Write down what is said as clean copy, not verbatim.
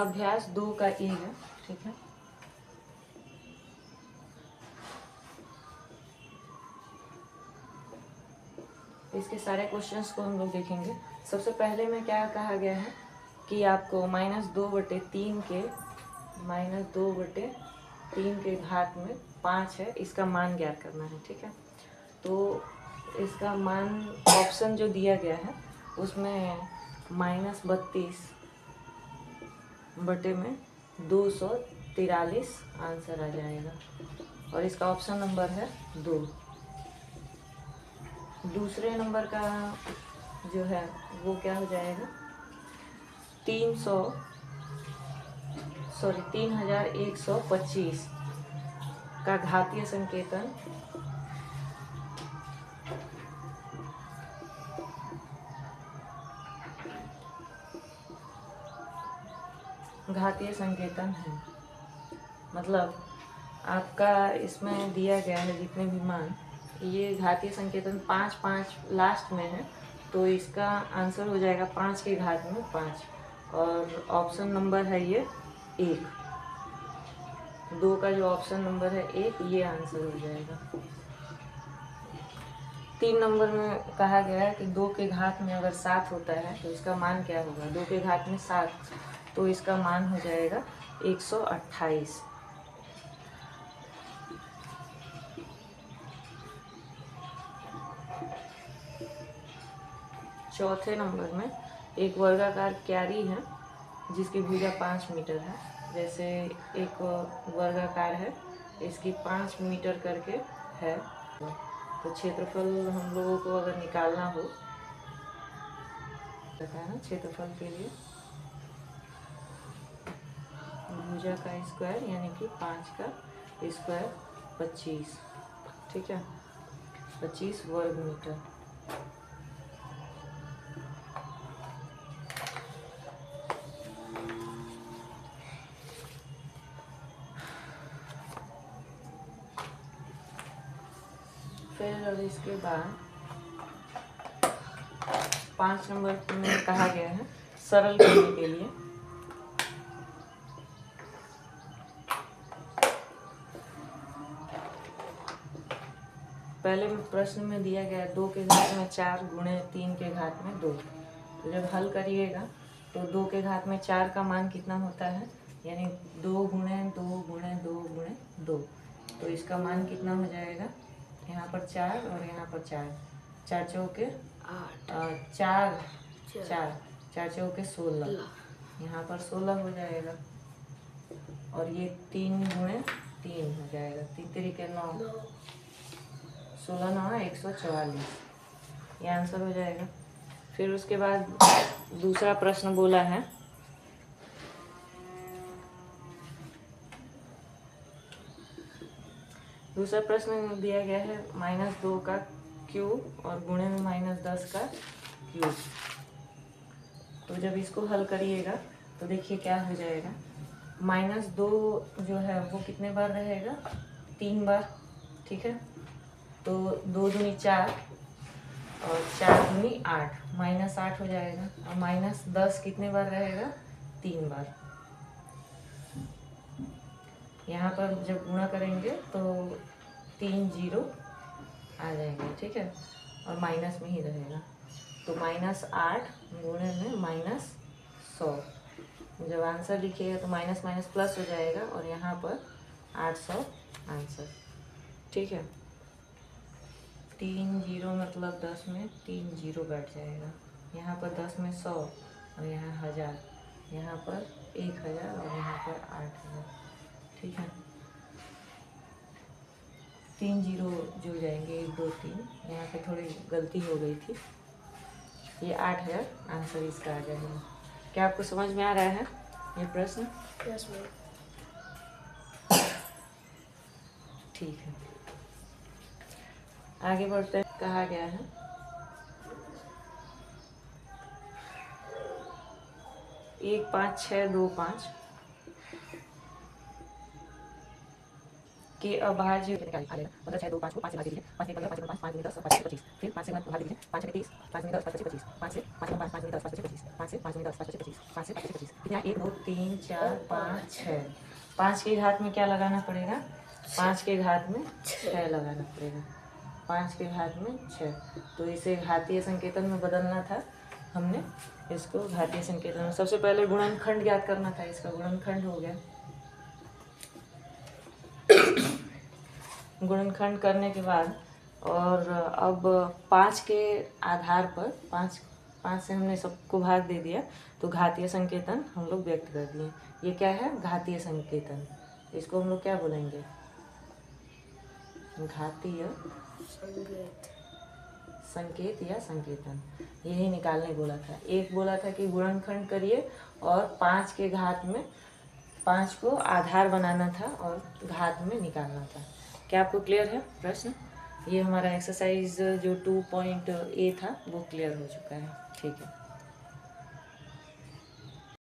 अभ्यास 2 का ए है, ठीक है। इसके सारे क्वेश्चंस को हम लोग देखेंगे। सबसे पहले में क्या कहा गया है कि आपको -2/3 के घात में 5 है, इसका मान ज्ञात करना है, ठीक है। तो इसका मान ऑप्शन जो दिया गया है उसमें -32/243 आंसर आ जाएगा और इसका ऑप्शन नंबर है 2। दूसरे नंबर का जो है वो क्या हो जाएगा 3125 का घातीय संकेतन है। मतलब आपका इसमें दिया गया है जितने भी मान, ये घातीय संकेतन 5 लास्ट में है, तो इसका आंसर हो जाएगा 5 के घात में 5 और ऑप्शन नंबर है ये 1। 2 का जो ऑप्शन नंबर है 1, ये आंसर हो जाएगा। 3 नंबर में कहा गया है कि 2 के घात में अगर 7 होता है तो इसका मान क्या होगा। 2 के घात में 7, तो इसका मान हो जाएगा 128। चौथे नंबर में एक वर्गाकार क्यारी है जिसकी भुजा 5 मीटर है। जैसे एक वर्गाकार है, इसकी 5 मीटर करके है, तो क्षेत्रफल हम लोगों को अगर निकालना हो पता है ना, क्षेत्रफल के लिए भुजा का स्क्वायर यानी कि 5 का स्क्वायर 25, ठीक है, 25 वर्ग मीटर। फिर अब इसके बाद 5 नंबर में कहा गया है सरल करने के लिए पहले प्रश्न में दिया गया 2 के घात में 4 गुणे 3 के घात में 2। तो जब हल करिएगा तो 2 के घात में 4 का मान कितना होता है, यानी 2 गुणे 2 गुणे 2 गुणे 2, तो इसका मान कितना हो जाएगा, यहाँ पर 4 और यहाँ पर 4, 4 चौके 16, यहाँ पर 16 हो जाएगा और ये 3 गुणे 3 हो जाएगा, 3 3 9, 16 9 144, ये आंसर हो जाएगा। फिर उसके बाद दूसरा प्रश्न बोला है दूसरा प्रश्न दिया गया है -2 का क्यूब और गुणे में -10 का क्यूब। तो जब इसको हल करिएगा तो देखिए क्या हो जाएगा, -2 जो है वो कितने बार रहेगा, 3 बार, ठीक है। तो 2 दूनी 4 और 4 दूनी 8, -8 हो जाएगा और -10 कितने बार रहेगा, 3 बार। यहाँ पर जब गुणा करेंगे तो 3 0 आ जाएंगे, ठीक है, और माइनस में ही रहेगा, तो -8 गुणे में -100। जब आंसर लिखिएगा तो माइनस माइनस प्लस हो जाएगा और यहाँ पर 800 आंसर, ठीक है। 3 0 मतलब 10 में 3 0 बैठ जाएगा, यहाँ पर 10 में 100 और यहाँ 1000, यहाँ पर 1000 और यहाँ पर 8000, ठीक है। 3 0 जुड़ जाएंगे, 1 2 3, यहाँ पे थोड़ी गलती हो गई थी, ये 8000 आंसर इसका आ जाएगा। क्या आपको समझ में आ रहा है ये प्रश्न? Yes ma'am. ठीक है, आगे बढ़ते हैं। कहा गया है 1 5 6 2 5 के अभाज्य मतलब 6 2 5 को 5 से भाग दीजिए, 5 15 5 5 5 10 5 25, फिर 5 से भाग दीजिए, 5 6 30 5 में 10 5 25, 5 से 5 में 5 में 10 5 25, 5 से 5 में 10 5 25, 5 से 5 25, कितना 1 2 3 4 5 6। 5 के घात में क्या लगाना पड़ेगा? 5 के घात में 6 लगाना पड़ेगा। 5 के घात में 6। तो इसे घातीय संकेतन में बदलना था हमने, इसको घातीय संकेतन में। सबसे पहले गुणनखंड ज्ञात करना था, इसका गुणनखंड हो गया। गुणनखंड करने के बाद और अब 5 के आधार पर 5 से हमने सबको भाग दे दिया, तो घातीय संकेतन हम लोग व्यक्त कर दिए। ये क्या है? घातीय संकेतन। इसको हम लोग क्या बोलेंगे? घातीय संकेत या संकेतन। यही निकालने बोला था। एक बोला था कि गुणनखंड करिए और 5 के घात में 5 को आधार बनाना था और घात में निकालना था। क्या आपको क्लियर है प्रश्न? ये हमारा एक्सरसाइज जो 2.A था वो क्लियर हो चुका है। ठीक है।